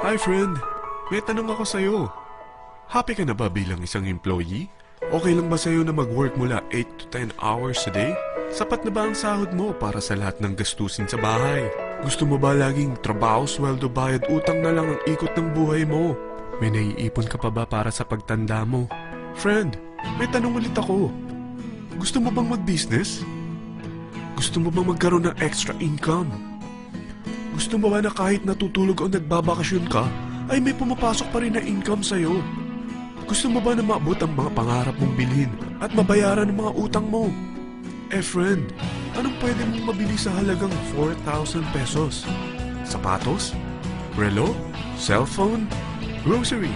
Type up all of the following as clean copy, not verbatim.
Hi friend, may tanong ako sa'yo. Happy ka na ba bilang isang employee? Okay lang ba sa'yo na mag-work mula 8 to 10 hours a day? Sapat na ba ang sahod mo para sa lahat ng gastusin sa bahay? Gusto mo ba laging trabaho, sweldo, bayad, utang na lang ang ikot ng buhay mo? May naiipon ka pa ba para sa pagtanda mo? Friend, may tanong ulit ako. Gusto mo bang mag-business? Gusto mo bang magkaroon ng extra income? Gusto mo ba na kahit natutulog o nagbabakasyon ka, ay may pumapasok pa rin na income sa'yo? Gusto mo ba na maabot ang mga pangarap mong bilhin at mabayaran ang mga utang mo? Eh friend, anong pwede mong mabili sa halagang 4,000 pesos? Sapatos? Relo? Cellphone? Grocery?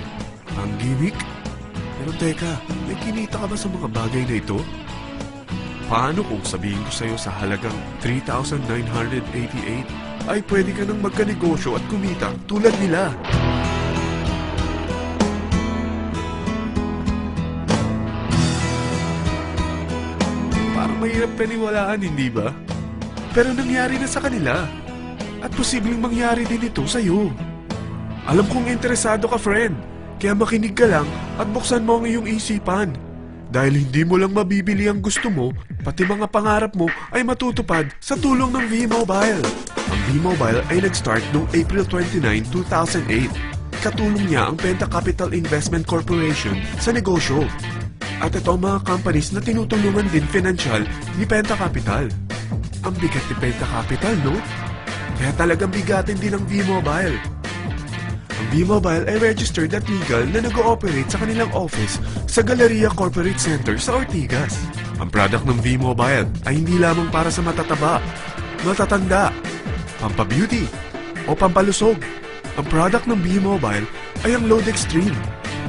Ang gimmick? Pero teka, may kinita ka ba sa mga bagay na ito? Paano kung sabihin ko sa'yo sa halagang 3,988 ay pwede ka nang magkanegosyo at kumita tulad nila? Parang mahirap paniwalaan, hindi ba? Pero nangyari na sa kanila. At posibleng mangyari din ito sa'yo. Alam kong interesado ka, friend. Kaya makinig ka lang at buksan mo ang iyong isipan. Dahil hindi mo lang mabibili ang gusto mo, pati mga pangarap mo ay matutupad sa tulong ng V-Mobile. Ang V-Mobile ay nag-start noong April 29, 2008. Katulong niya ang Penta Capital Investment Corporation sa negosyo. At ito ang mga companies na tinutulungan din financial ni Penta Capital. Ang bigat ni Penta Capital, no? Kaya talagang bigatin din ang V-Mobile. Ang V-Mobile ay registered at legal na nag-ooperate sa kanilang office sa Galleria Corporate Center sa Ortigas. Ang product ng V-Mobile ay hindi lamang para sa matataba, matatanda, pampabeauty, o pampalusog. Ang product ng V-Mobile ay ang Load Extreme,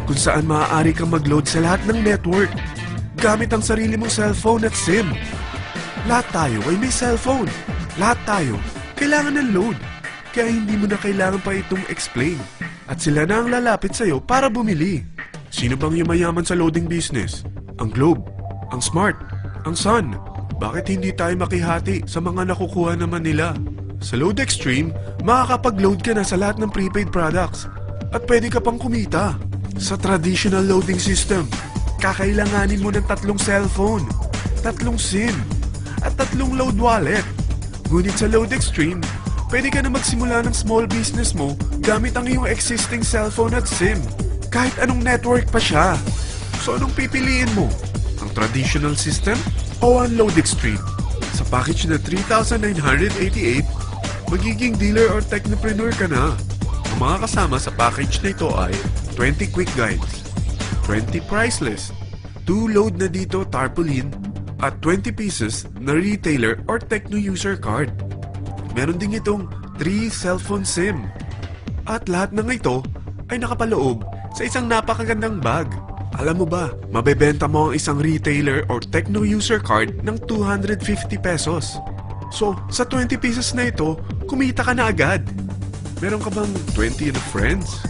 kung saan maaari kang mag-load sa lahat ng network gamit ang sarili mong cellphone at SIM. Lahat tayo ay may cellphone. Lahat tayo kailangan ng load. Kaya hindi mo na kailangan pa itong explain. At sila na ang lalapit sa'yo para bumili. Sino bang yumayaman sa loading business? Ang Globe, ang Smart, ang Sun. Bakit hindi tayo makihati sa mga nakukuha naman nila? Sa Load Extreme, makakapag-load ka na sa lahat ng prepaid products. At pwede ka pang kumita. Sa traditional loading system, kakailanganin mo ng 3 cellphone, 3 SIM, at 3 load wallet. Ngunit sa Load Extreme, pwede ka na magsimula ng small business mo gamit ang iyong existing cellphone at SIM. Kahit anong network pa siya. So anong pipiliin mo? Ang traditional system o ang Load Extreme? Sa package na 3,988, magiging dealer or technopreneur ka na. Ang mga kasama sa package na ito ay 20 quick guides, 20 price list, 2 load na dito tarpaulin, at 20 pieces na retailer or techno user card. Meron din itong 3 cellphone SIM. At lahat ng ito ay nakapaloob sa isang napakagandang bag. Alam mo ba, mabebenta mo ang isang retailer or techno user card ng 250 pesos. So, sa 20 pieces na ito, kumita ka na agad. Meron ka bang 20 na friends,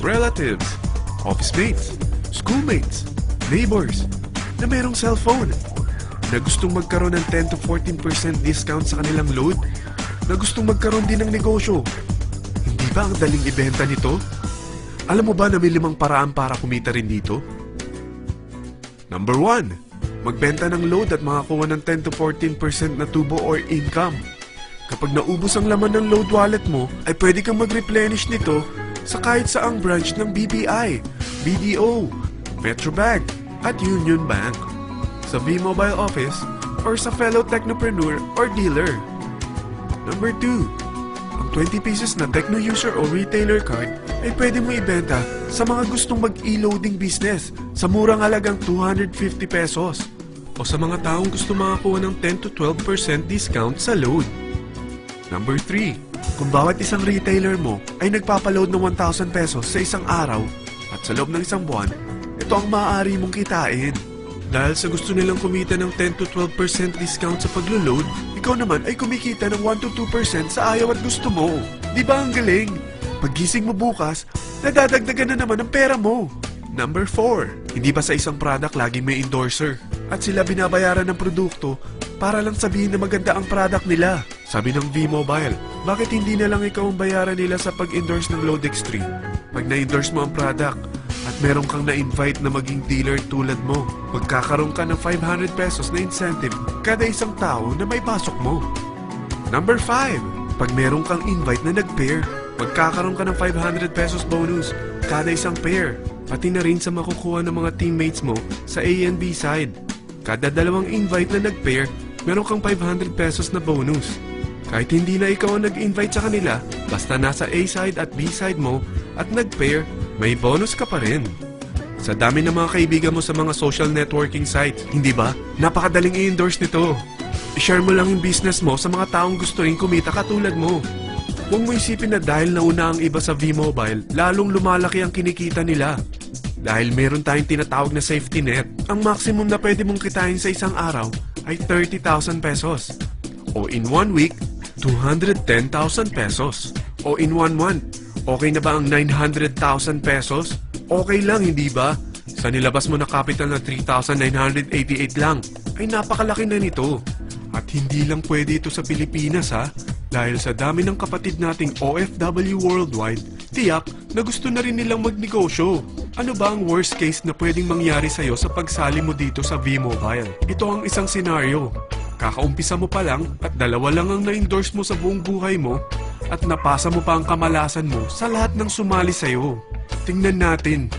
relatives, office mates, schoolmates, neighbors na merong cellphone? Na gustong magkaroon ng 10 to 14% discount sa kanilang load? Na gustong magkaroon din ng negosyo? Hindi ba ang daling ibenta nito? Alam mo ba na may 5 paraan para kumita rin dito? Number 1, magbenta ng load at makakuha ng 10 to 14% na tubo or income. Kapag naubos ang laman ng load wallet mo, ay pwede kang mag-replenish nito sa kahit saang branch ng BPI, BDO, Metrobank, at Union Bank, sa V-Mobile office, or sa fellow technopreneur or dealer. Number 2, ang 20 pieces na techno user o retailer card ay pwede mo ibenta sa mga gustong mag-e-loading business sa murang halagang 250 pesos o sa mga taong gusto makakuha ng 10 to 12% discount sa load. Number 3, kung bawat isang retailer mo ay nagpapaload ng 1,000 pesos sa isang araw at sa loob ng isang buwan, ito ang maaari mong kitain. Dahil sa gusto nilang kumita ng 10 to 12% discount sa paglo-load, ikaw naman ay kumikita ng 1 to 2% sa ayaw at gusto mo. Di ba ang galing? Paggising mo bukas, nadadagdagan na naman ang pera mo. Number 4, hindi ba sa isang product laging may endorser? At sila binabayaran ng produkto para lang sabihin na maganda ang product nila. Sabi ng V-Mobile, bakit hindi na lang ikaw ang bayaran nila sa pag-endorse ng Load Extreme? Pag na-endorse mo ang product at meron kang na-invite na maging dealer tulad mo, magkakaroon ka ng 500 pesos na incentive kada isang tao na may pasok mo. Number 5, pag meron kang invite na nag-pair, magkakaroon ka ng 500 pesos bonus kada isang pair, pati na rin sa makukuha ng mga teammates mo sa A and B side. Kada dalawang invite na nag-pair, meron kang 500 pesos na bonus. Kahit hindi na ikaw ang nag-invite sa kanila, basta nasa A side at B side mo at nag-pair, may bonus ka pa rin. Sa dami ng mga kaibigan mo sa mga social networking sites, hindi ba? Napakadaling i-endorse nito. I-share mo lang yung business mo sa mga taong gusto rin kumita katulad mo. Huwag mo isipin na dahil nauna ang iba sa V-Mobile, lalong lumalaki ang kinikita nila. Dahil meron tayong tinatawag na safety net, ang maximum na pwede mong kitain sa isang araw ay 30,000 pesos. O in 1 week, 210,000 pesos. O in 1 month, okay na ba ang 900,000 pesos? Okay lang, hindi ba? Sa nilabas mo na capital na 3,988 lang, ay napakalaki na nito. At hindi lang pwede ito sa Pilipinas ha, dahil sa dami ng kapatid nating OFW worldwide, tiyak na gusto na rin nilang magnegosyo. Ano ba ang worst case na pwedeng mangyari sa'yo sa pagsali mo dito sa V-Mobile? Ito ang isang senaryo. Kakaumpisa mo pa lang at dalawa lang ang na-endorse mo sa buong buhay mo at napasa mo pa ang kamalasan mo sa lahat ng sumali sa'yo. Tingnan natin.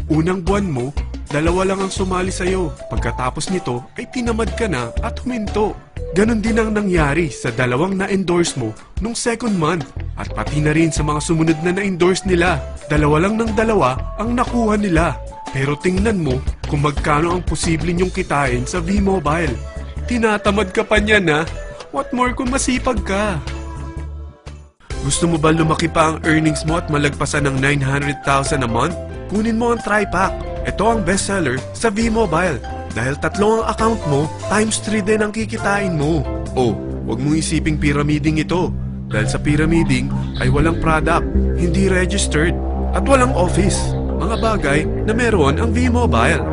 Unang buwan mo, dalawa lang ang sumali sa'yo. Pagkatapos nito ay tinamad ka na at huminto. Ganon din ang nangyari sa dalawang na-endorse mo nung second month at pati na rin sa mga sumunod na na-endorse nila. Dalawa lang ng dalawa ang nakuha nila. Pero tingnan mo kung magkano ang posible niyong kitain sa V-Mobile. Tinatamad ka pa niyan ha? What more kung masipag ka? Gusto mo ba lumaki pa ang earnings mo at malagpasan ng 900,000 a month? Kunin mo ang TriPack. Ito ang bestseller sa V-Mobile. Dahil 3 ang account mo, times 3 din ang kikitain mo. Oh, wag mong isiping pyramiding ito. Dahil sa pyramiding ay walang product, hindi registered, at walang office. Mga bagay na meron ang V-Mobile.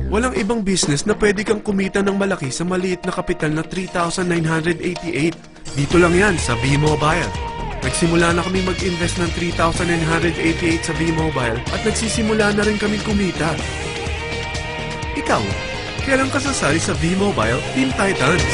Walang ibang business na pwede kang kumita ng malaki sa maliit na kapital na 3,988. Dito lang yan sa V-Mobile. Nagsimula na kami mag-invest ng 3,988 sa V-Mobile at nagsisimula na rin kami kumita. Ikaw, kailan ka sasali sa V-Mobile Team Titans?